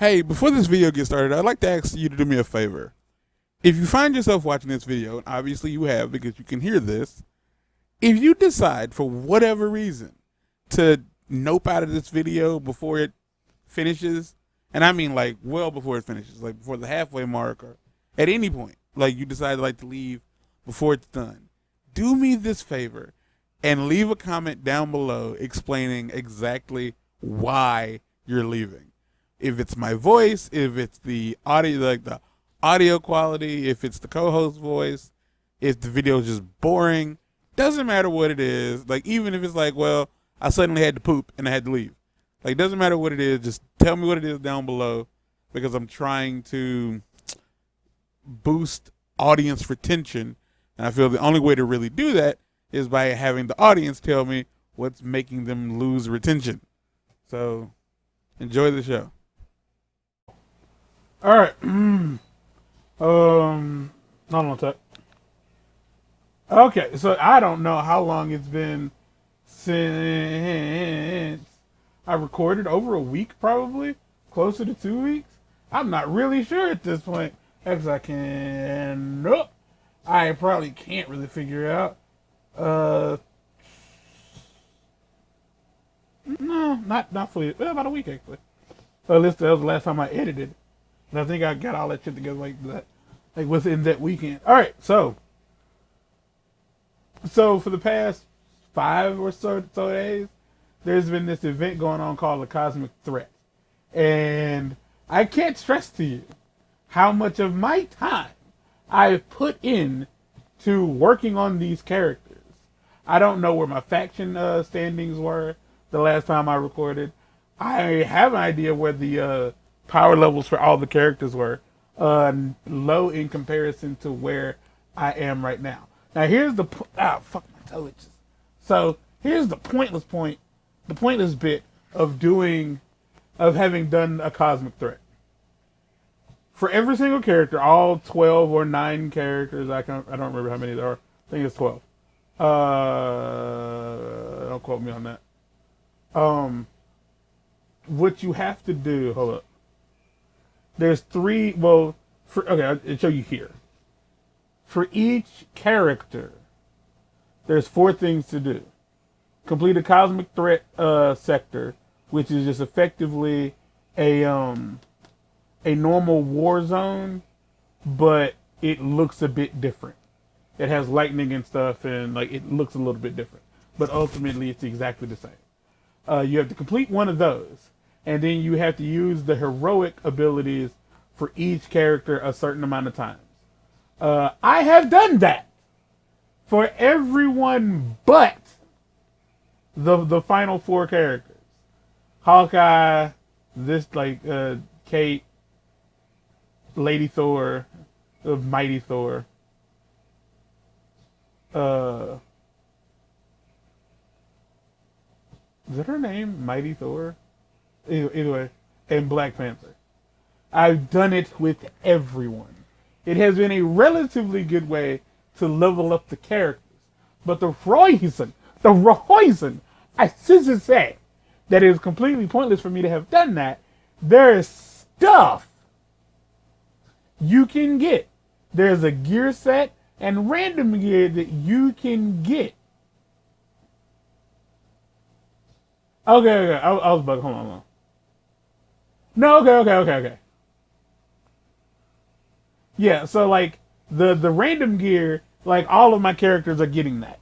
Hey, before this video gets started, I'd like to ask you to do me a favor. If you find yourself watching this video, and obviously you have because you can hear this, if you decide for whatever reason to nope out of this video before it finishes, and I mean like well before it finishes, like before the halfway mark or at any point, like you decide like to leave before it's done, do me this favor and leave a comment down below explaining exactly why you're leaving. If it's my voice, if it's the audio, like the audio quality, if it's the co-host voice, if the video is just boring, doesn't matter what it is. Like even if it's like, well, I suddenly had to poop and I had to leave. Like doesn't matter what it is, just tell me what it is down below because I'm trying to boost audience retention. And I feel the only way to really do that is by having the audience tell me what's making them lose retention. So enjoy the show. All right. Hold on a sec. Okay, so I don't know how long it's been since I recorded. Over a week, probably closer to 2 weeks. I'm not really sure at this point. As I can, nope. I probably can't really figure it out. No, not fully. Well, about a week actually. So at least that was the last time I edited. And I think I got all that shit together like that. Like within that weekend. Alright, so for the past 5 or so days, there's been this event going on called the Cosmic Threat. And I can't stress to you how much of my time I've put in to working on these characters. I don't know where my faction standings were the last time I recorded. I have an idea where the power levels for all the characters were low in comparison to where I am right now. Now here's the fuck my toe itches. So here's the pointless bit of having done a Cosmic Threat. For every single character, all 12 or 9 characters, I don't remember how many there are. I think it's 12. Don't quote me on that. What you have to do, hold up. There's 3, well, okay, I'll show you here. For each character, there's 4 things to do. Complete a Cosmic Threat sector, which is just effectively a normal war zone, but it looks a bit different. It has lightning and stuff, and like it looks a little bit different. But ultimately, it's exactly the same. You have to complete one of those, and then you have to use the heroic abilities for each character a certain amount of times. I have done that for everyone but the final 4 characters. Hawkeye, Kate, Lady Thor, Mighty Thor. Is that her name? Mighty Thor? Either way. And Black Panther. I've done it with everyone. It has been a relatively good way to level up the characters. But the reason I should say that it is completely pointless for me to have done that, there is stuff you can get. There's a gear set and random gear that you can get. Okay. I was bugging. Hold on. No, okay. Yeah, so like the random gear, like all of my characters are getting that.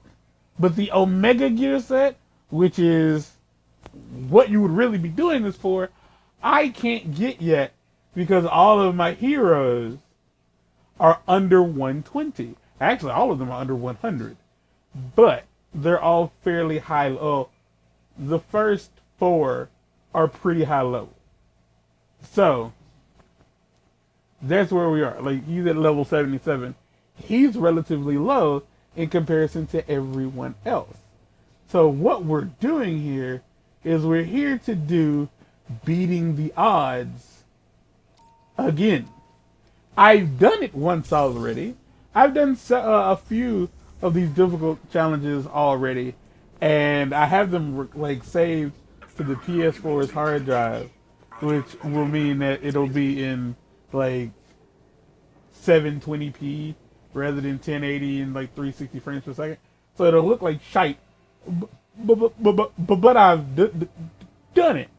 But the Omega gear set, which is what you would really be doing this for, I can't get yet because all of my heroes are under 120. Actually, all of them are under 100. But they're all fairly high. The first 4 are pretty high level. So that's where we are. Like he's at level 77. He's relatively low in comparison to everyone else. So what we're doing here is we're here to do beating the odds again. I've done it once already. I've done a few of these difficult challenges already, and I have them like saved to the PS4's hard drive. which will mean that it'll be in like 720p rather than 1080 and like 360 frames per second. So it'll look like shite, but I've done it.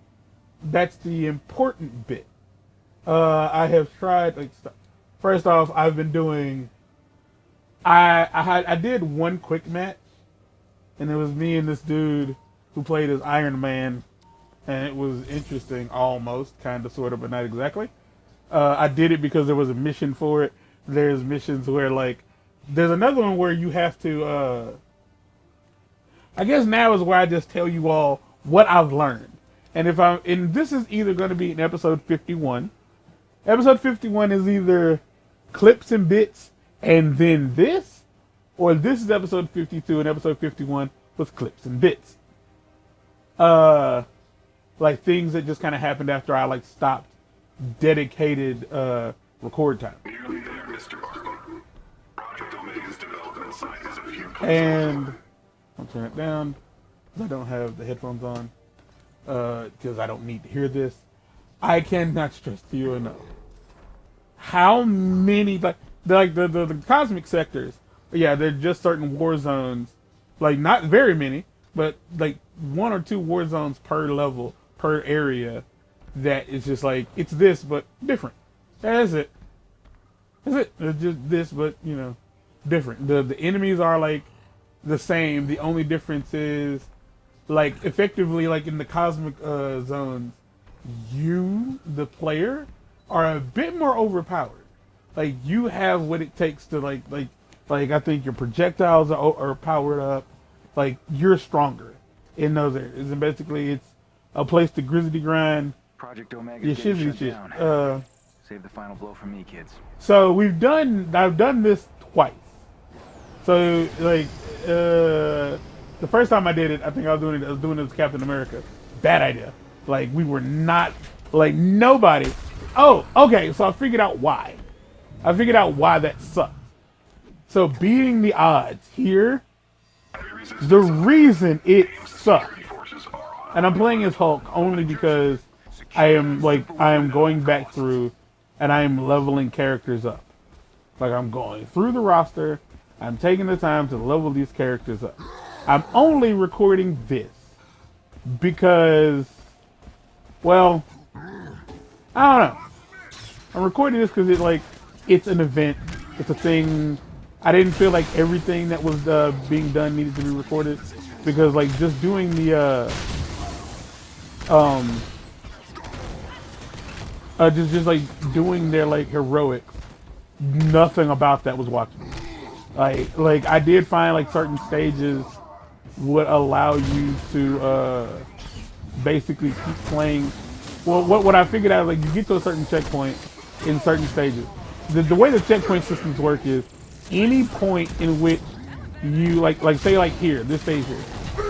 That's the important bit. I have tried, like, first off, I've been doing, I did one quick match, and it was me and this dude who played as Iron Man, and it was interesting, almost, kind of, sort of, but not exactly. I did it because there was a mission for it. There's missions where, like, there's another one where you have to, I guess now is where I just tell you all what I've learned. And this is either going to be in episode 51. Episode 51 is either clips and bits and then this, or this is episode 52 and episode 51 was clips and bits. Like things that just kind of happened after I like stopped dedicated record time. Nearly there, Mr. Barton. Project Omega's development site is a few clicks And I'll turn it down because I don't have the headphones on. Because I don't need to hear this. I cannot stress to you enough how many the cosmic sectors. Yeah, they're just certain war zones. Like not very many, but like 1 or 2 war zones per level per area. That is just like it's this but different. That's it. That's it. It's just this but different. The enemies are like the same. The only difference is, like, effectively, like, in the cosmic zones, you, the player, are a bit more overpowered. Like, you have what it takes to, like, I think your projectiles are powered up. Like, you're stronger in those areas. And basically, it's a place to grizzly grind. Project Omega Your shizzy shit. Save the final blow for me, kids. So, I've done this twice. So, like, the first time I did it, I think I was doing it as Captain America. Bad idea. Like, we were not, like, nobody. Oh, okay, so I figured out why. I figured out why that sucked. So beating the odds here, the reason it sucked, and I'm playing as Hulk only because I am going back through and I am leveling characters up. Like, I'm going through the roster, I'm taking the time to level these characters up. I'm only recording this because, well, I don't know. I'm recording this because it's an event. It's a thing. I didn't feel like everything that was being done needed to be recorded because, like, just doing the just like doing their like heroics. Nothing about that was watchable. Like I did find like certain stages would allow you to basically keep playing. Well, what I figured out, like, you get to a certain checkpoint in certain stages. The way the checkpoint systems work is any point in which you like say like here, this stage here,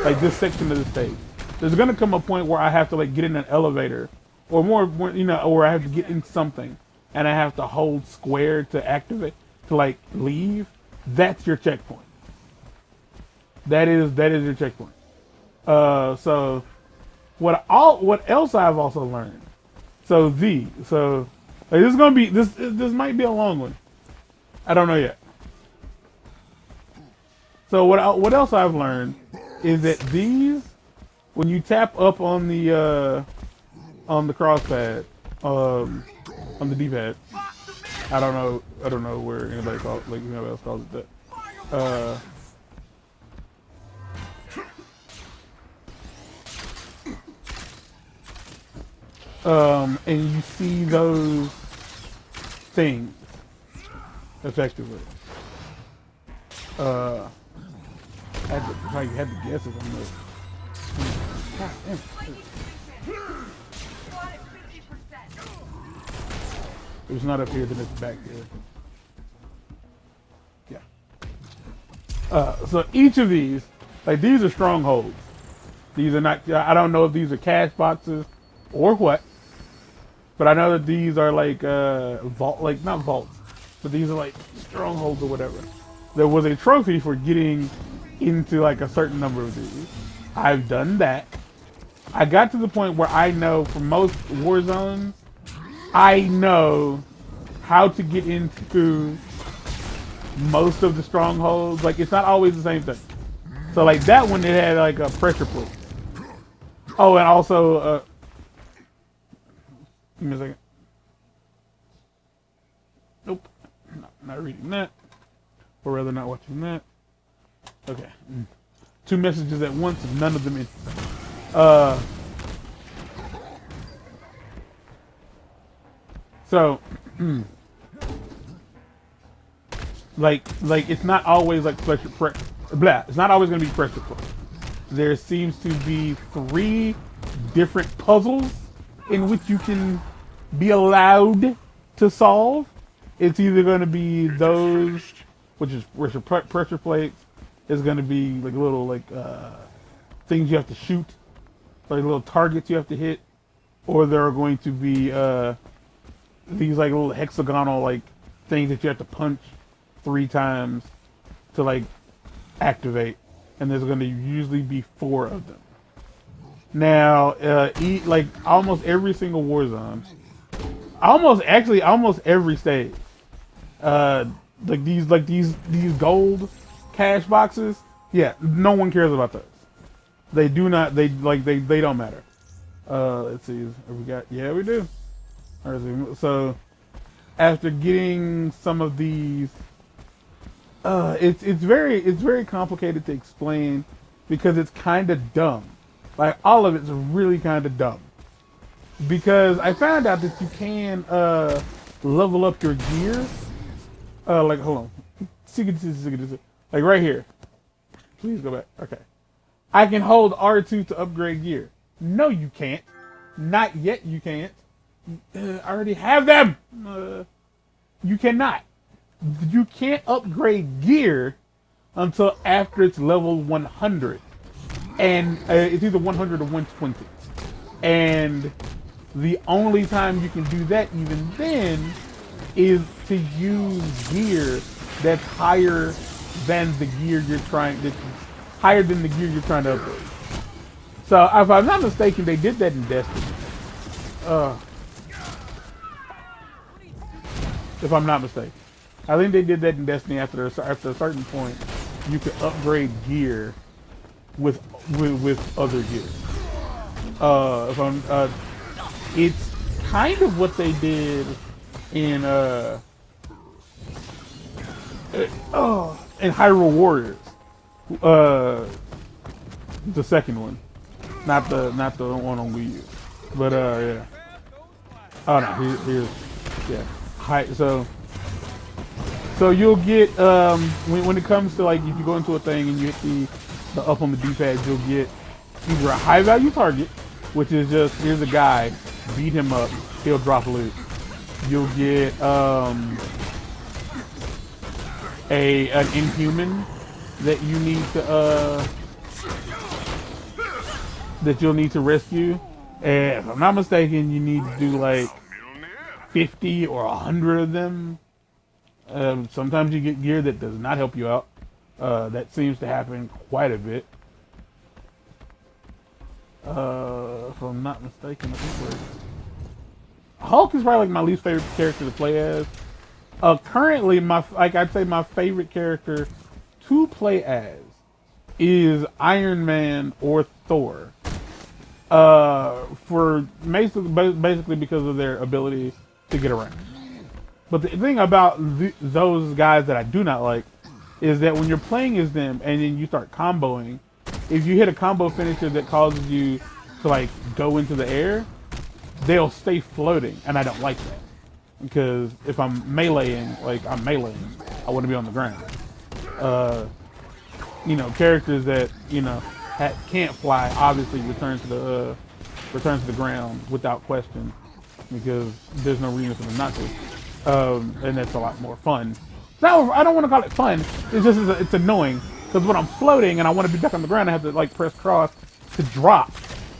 like this section of the stage, there's gonna come a point where I have to like get in an elevator, or more or I have to get in something, and I have to hold square to activate to like leave. That's your checkpoint. That is your checkpoint. So what else I've also learned. So like, this is gonna be this might be a long one. I don't know yet. So what else I've learned is that these, when you tap up on the cross pad, on the D-pad, I don't know where anybody else calls it that. And you see those things effectively. If I had to guess it, I'm like, God damn. If it's not up here, then it's back here. Yeah. So each of these, like, these are strongholds. These are not, I don't know if these are cash boxes or what, but I know that these are like not vaults, but these are like strongholds or whatever. There was a trophy for getting into like a certain number of these. I've done that. I got to the point where I know for most war zones, I know how to get into most of the strongholds. Like, it's not always the same thing. So like that one, it had like a pressure plate. Oh, and also, give me a second. Nope, not reading that. Or rather not watching that. Okay. 2 messages at once and none of them in. So, like it's not always like it's not always gonna be pressure play. There seems to be 3 different puzzles in which you can be allowed to solve. It's either gonna be those, which is pressure plates. Is gonna be like little things you have to shoot, like little targets you have to hit, or there are going to be these like little hexagonal like things that you have to punch 3 times to like activate, and there's going to usually be 4 of them. Now, like almost every single war zone, almost every stage, like these gold cash boxes, yeah, no one cares about those. They do not. They don't matter. Let's see. Have we got? Yeah, we do. So after getting some of these, it's very complicated to explain because it's kind of dumb. Like all of it's really kind of dumb. Because I found out that you can level up your gear. Like hold on, like right here. Please go back. Okay. I can hold R2 to upgrade gear. No, you can't. Not yet. You can't. I already have them. You cannot. You can't upgrade gear until after it's level 100, and it's either 100 or 120. And the only time you can do that, even then, is to use gear that's higher than the gear you're trying. That's higher than the gear you're trying to upgrade. So, if I'm not mistaken, they did that in Destiny. If I'm not mistaken, I think they did that in Destiny. After a certain point, you could upgrade gear with other gear. It's kind of what they did in Hyrule Warriors, the second one, not the one on Wii U, but yeah. Oh no, here's yeah. So you'll get when it comes to like if you go into a thing and you hit the up on the D-pad, you'll get either a high value target, which is just here's a guy, beat him up, he'll drop loot. You'll get an inhuman that you need to that you'll need to rescue. And if I'm not mistaken, you need to do like 50 or 100 of them. Sometimes you get gear that does not help you out. That seems to happen quite a bit. If I'm not mistaken, I think Hulk is probably like my least favorite character to play as. Currently, I'd say my favorite character to play as is Iron Man or Thor. For basically because of their ability to get around. But the thing about those guys that I do not like is that when you're playing as them and then you start comboing, if you hit a combo finisher that causes you to like go into the air, they'll stay floating, and I don't like that. Because if I'm meleeing, like I'm meleeing, I want to be on the ground. You know, characters that, you know, can't fly obviously return to the ground without question, because there's no reason for them not to. And that's a lot more fun. Now, I don't want to call it fun. It's just it's annoying because when I'm floating and I want to be back on the ground, I have to like press cross to drop,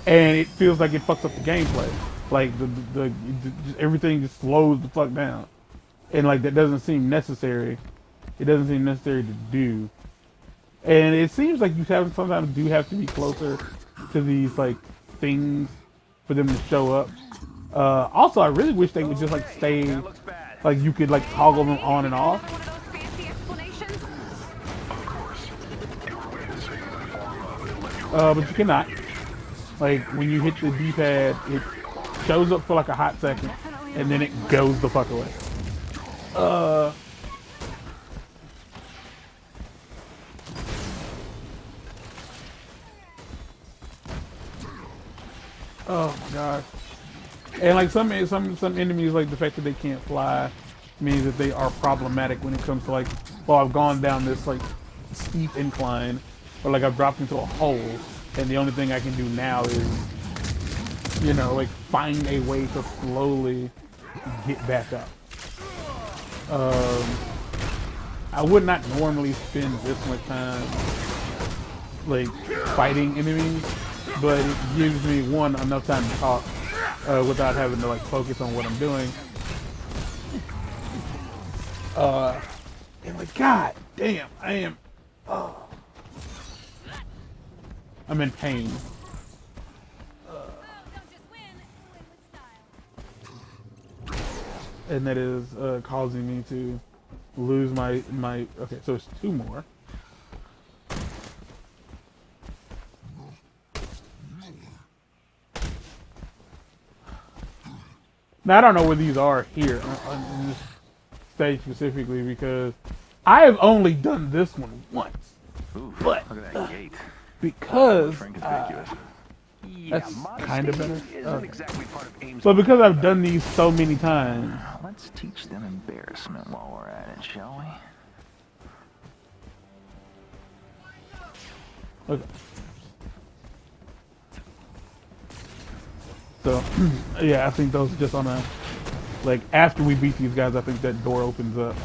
and it feels like it fucks up the gameplay. Like everything just slows the fuck down, and like that doesn't seem necessary. It doesn't seem necessary to do, and it seems like you sometimes do have to be closer to these like things for them to show up. Also, I really wish they would just like stay, like you could like toggle them on and off. Of course. You were witnessing the form of electrical But you cannot. Like when you hit the D-pad, it shows up for like a hot second, and then it goes the fuck away. Oh my god. And like some enemies, like the fact that they can't fly means that they are problematic when it comes to like, well, I've gone down this like steep incline, or like I've dropped into a hole, and the only thing I can do now is, you know, like find a way to slowly get back up. I would not normally spend this much time like fighting enemies, but it gives me one enough time to talk without having to like focus on what I'm doing. And like, god damn, I'm in pain. And that is causing me to lose my okay, so it's 2 more. Now I don't know where these are here on this stage specifically, because I have only done this one once. Ooh, But look at that gate. because Conspicuous. that's kind of better. Isn't exactly part of Ames. So because I've done these so many times, Let's teach them embarrassment while we're at it, shall we? okay. So yeah, I think those just on a like after we beat these guys, I think that door opens up.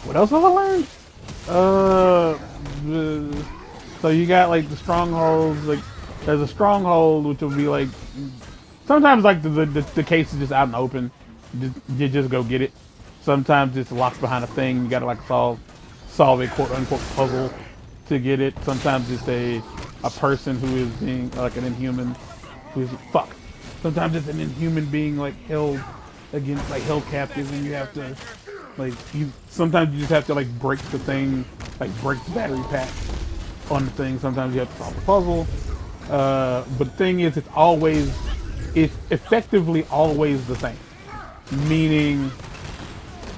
What else have I learned? So you got like the strongholds. Like there's a stronghold which will be like sometimes like the case is just out in the open. You just go get it. Sometimes it's locked behind a thing. You gotta like solve a quote unquote puzzle to get it. Sometimes it's a person who is being like an inhuman who's fuck. Sometimes it's an inhuman being like held against like held captive, and you have to like sometimes you just have to like break the thing, like break the battery pack on the thing. Sometimes you have to solve the puzzle. But the thing is, it's effectively always the same. Meaning,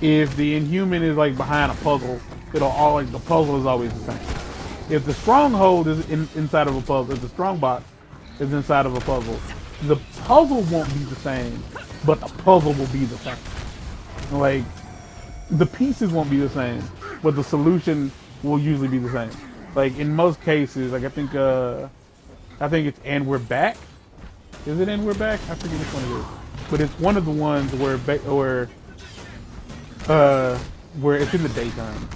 if the inhuman is like behind a puzzle, it'll always the puzzle is always the same. If the stronghold is inside of a puzzle, if the strong box is inside of a puzzle, the puzzle won't be the same, but the puzzle will be the same. Like the pieces won't be the same, but the solution will usually be the same. Like in most cases, like I think it's And We're Back. Is it And We're Back? I forget which one it is. But it's one of the ones where it's in the daytime.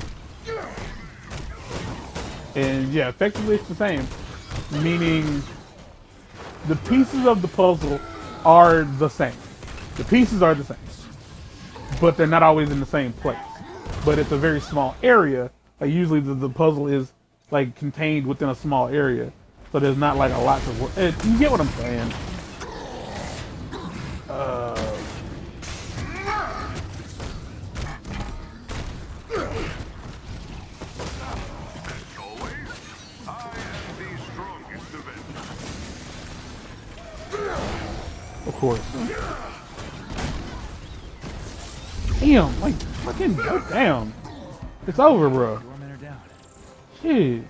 And yeah, effectively it's the same. Meaning the pieces of the puzzle are the same. The pieces are the same. But they're not always in the same place. But it's a very small area. Like usually the puzzle is like contained within a small area. So there's not like a lot to work. You get what I'm saying? Of course. Damn, like fucking go down. It's over, bro. Shit.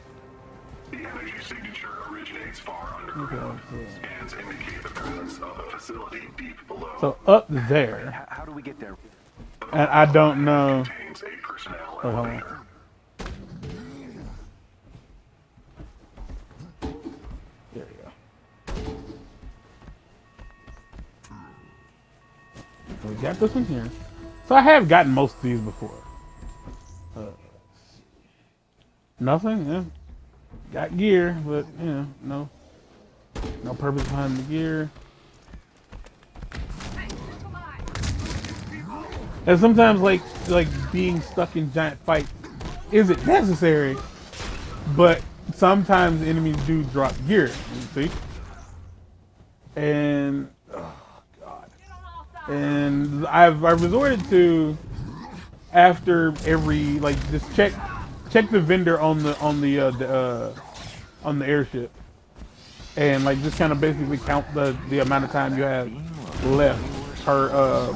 The energy signature originates far Okay, underground. so, Scans indicate the presence of a facility deep below. so up there, How do we get there? and I don't know. Contains a personnel Hold on. elevator. There you go. So we got this one here. So I have gotten most of these before. Nothing. Yeah. Got gear, but you know, no purpose behind the gear. And sometimes, like being stuck in giant fights isn't necessary, but sometimes enemies do drop gear. You see, and oh god, and I've resorted to after every just check the vendor on the airship, and just kind of basically count the amount of time you have left per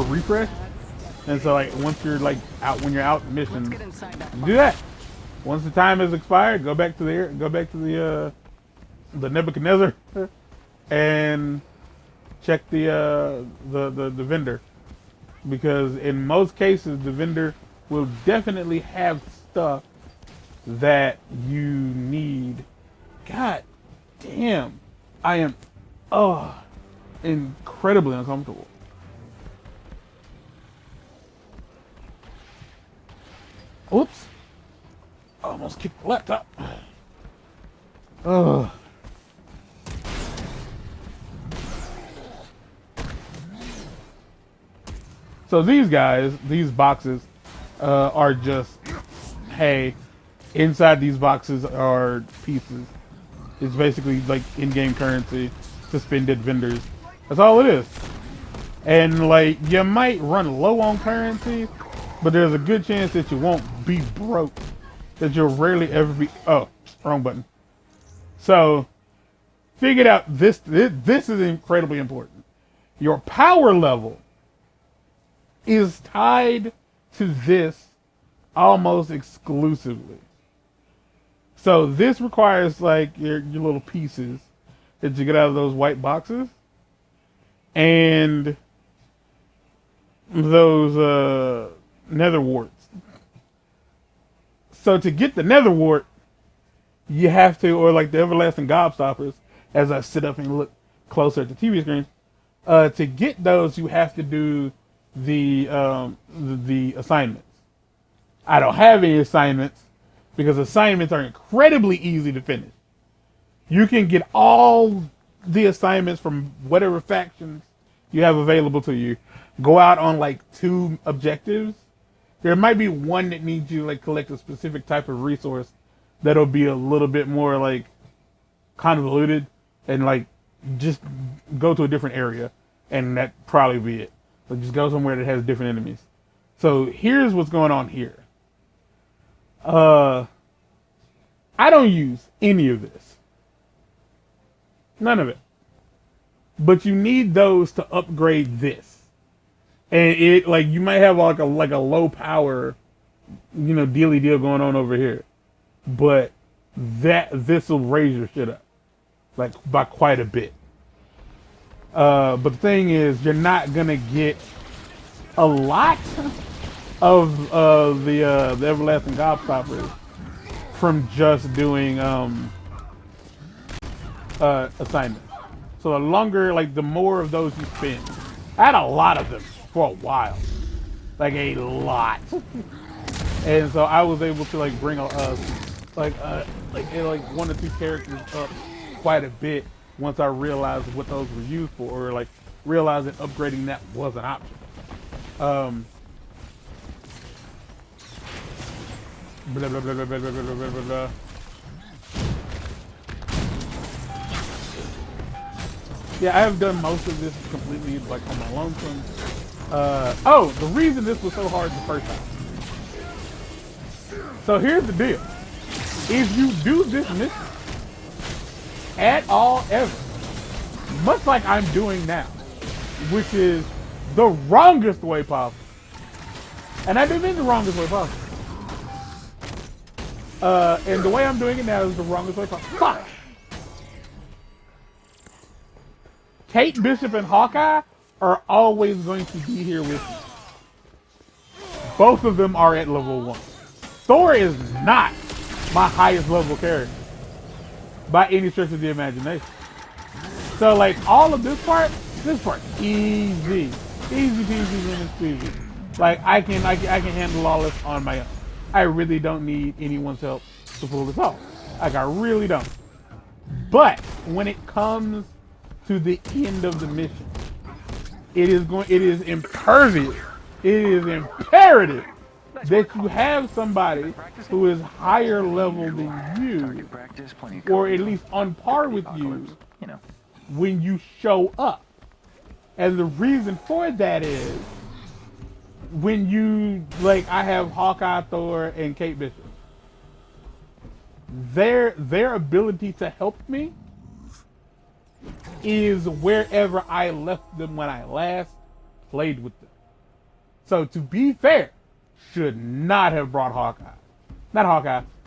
refresh. And so once you're out, when you're out missions, do that. Once the time has expired, go back to the Nebuchadnezzar and check the vendor, because in most cases the vendor will definitely have stuff that you need. God damn, I am incredibly uncomfortable. Oops. Almost kicked the laptop. Ugh. So these boxes are just, hey, inside these boxes are pieces. It's basically like in-game currency suspended vendors. That's all it is. And you might run low on currency, but there's a good chance that you won't be broke. That you'll rarely ever be. Oh, wrong button. So, figured out this is incredibly important. Your power level is tied to this almost exclusively. So this requires your little pieces that you get out of those white boxes, and those nether warts. So to get the nether wart, you have to, or the everlasting gobstoppers, as I sit up and look closer at the TV screen, to get those you have to do the assignments. I don't have any assignments because assignments are incredibly easy to finish. You can get all the assignments from whatever factions you have available to you. Go out on 2 objectives. There might be one that needs you collect a specific type of resource that'll be a little bit more convoluted, and just go to a different area, and that probably be it. Just go somewhere that has different enemies. So here's what's going on here. I don't use any of this. None of it. But you need those to upgrade this. And it you might have a low power, dealy deal going on over here. But this will raise your shit up. By quite a bit. But the thing is, you're not gonna get a lot of the everlasting gobstoppers from just doing assignments. So the longer, the more of those you spend. I had a lot of them for a while, a lot, and so I was able to bring one or two characters up quite a bit once I realized what those were used for, or realized that upgrading that was an option. Blah, blah, blah, blah, blah, blah, blah, blah, blah. Yeah, I have done most of this completely on my lonesome. The reason this was so hard the first time. So here's the deal. If you do this mission at all ever, much like I'm doing now, which is the wrongest way possible. And I do mean the wrongest way possible. And the way I'm doing it now is the wrongest way possible. Fuck! Kate Bishop and Hawkeye are always going to be here with me. Both of them are at level 1. Thor is not my highest level character by any stretch of the imagination. So all of this part, easy peasy lemon squeezy. I can handle all this on my own. I really don't need anyone's help to pull this off. Like, I really don't. But when it comes to the end of the mission, it is imperative that you have somebody who is higher level than you, or at least on par with you, when you show up. And the reason for that is when you, like, I have Hawkeye, Thor, and Kate Bishop. Their ability to help me is wherever I left them when I last played with them. So to be fair, should not have brought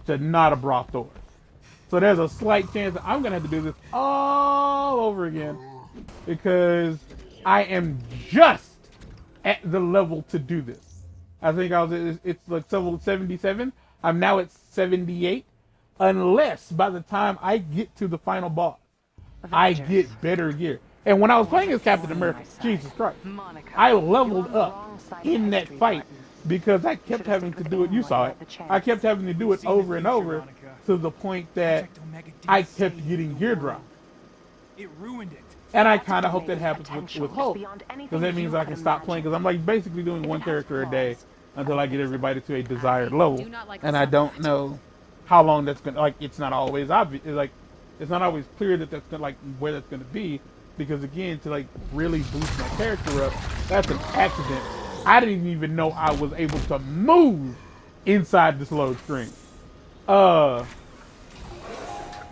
should not have brought Thor. So there's a slight chance that I'm gonna have to do this all over again because I am just at the level to do this. I think it's like level 77. I'm now at 78. Unless by the time I get to the final boss, I get better gear. And when I was playing as Captain America, Jesus Christ, I leveled up in that fight because I kept having to do it. You saw it. I kept having to do it over and over to the point that I kept getting gear drop. It ruined it. And I kind of hope that happens with Hulk, because that means I can stop playing, because I'm like basically doing one character a day until I get everybody to a desired level. And I don't know how long that's gonna, like, it's not always obvious, like it's not always clear that that's gonna, like, where that's gonna be, because again, to like really boost my character up, that's an accident. I didn't even know I was able to move inside this load screen. The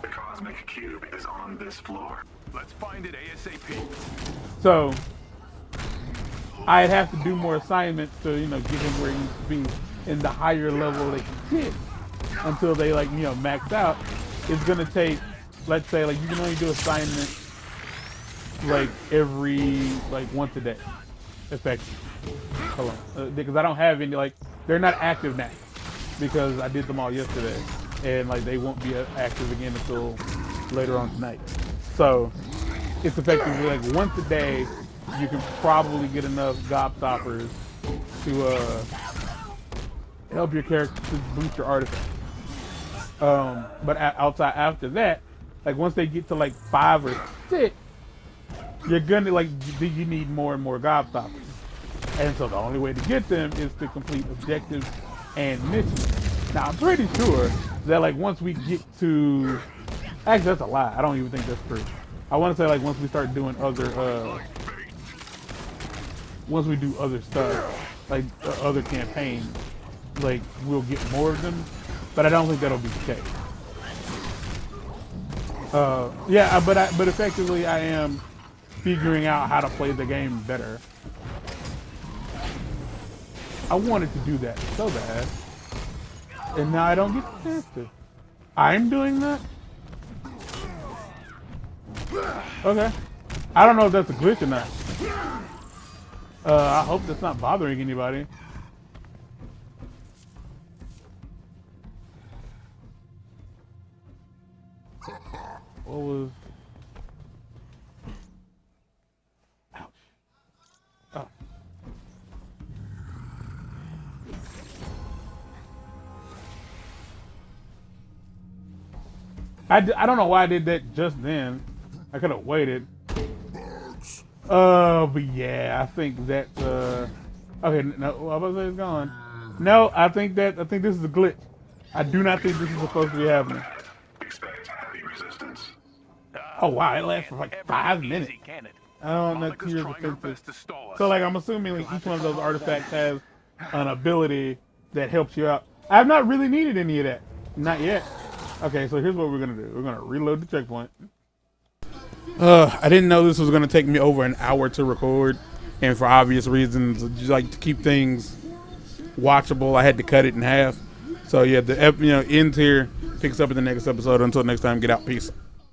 cosmic cube is on this floor. Let's find it ASAP. So I'd have to do more assignments to, you know, get him where he needs to be in the higher level they can get until they, like, you know, max out. It's gonna take, let's say, like, you can only do assignments like every, like, once a day, effectively. Hold on, because I don't have any, like, they're not active now because I did them all yesterday, and like they won't be active again until later on tonight. So it's effectively like once a day you can probably get enough gobstoppers to help your character to boost your artifact. But outside after that, like once they get to like 5 or 6, you're gonna, like, you need more and more gobstoppers. And so the only way to get them is to complete objectives and missions. Now I'm pretty sure that, like, once we get to, actually that's a lie, I don't even think that's true. I want to say, like, once we start doing other, once we do other stuff, like other campaigns, like we'll get more of them, but I don't think that'll be the case. Yeah, but effectively I am figuring out how to play the game better. I wanted to do that so bad, and now I don't get the chance to. I'm doing that? Okay. I don't know if that's a glitch or not. I hope that's not bothering anybody. What was... Ouch. Oh. I don't know why I did that just then. I could have waited. But yeah, I think that, okay, no, I was about to say it's gone. No, I think this is a glitch. I do not think this is supposed to be happening. Expect heavy resistance. Oh wow, it lasts for like 5 minutes. I don't know if you're defensive. So like, I'm assuming like each one of those artifacts has an ability that helps you out. I've not really needed any of that. Not yet. Okay, so here's what we're gonna do. We're gonna reload the checkpoint. I didn't know this was gonna take me over an hour to record, and for obvious reasons, just like to keep things watchable, I had to cut it in half. So yeah, the ends here, picks up in the next episode. Until next time, get out, peace.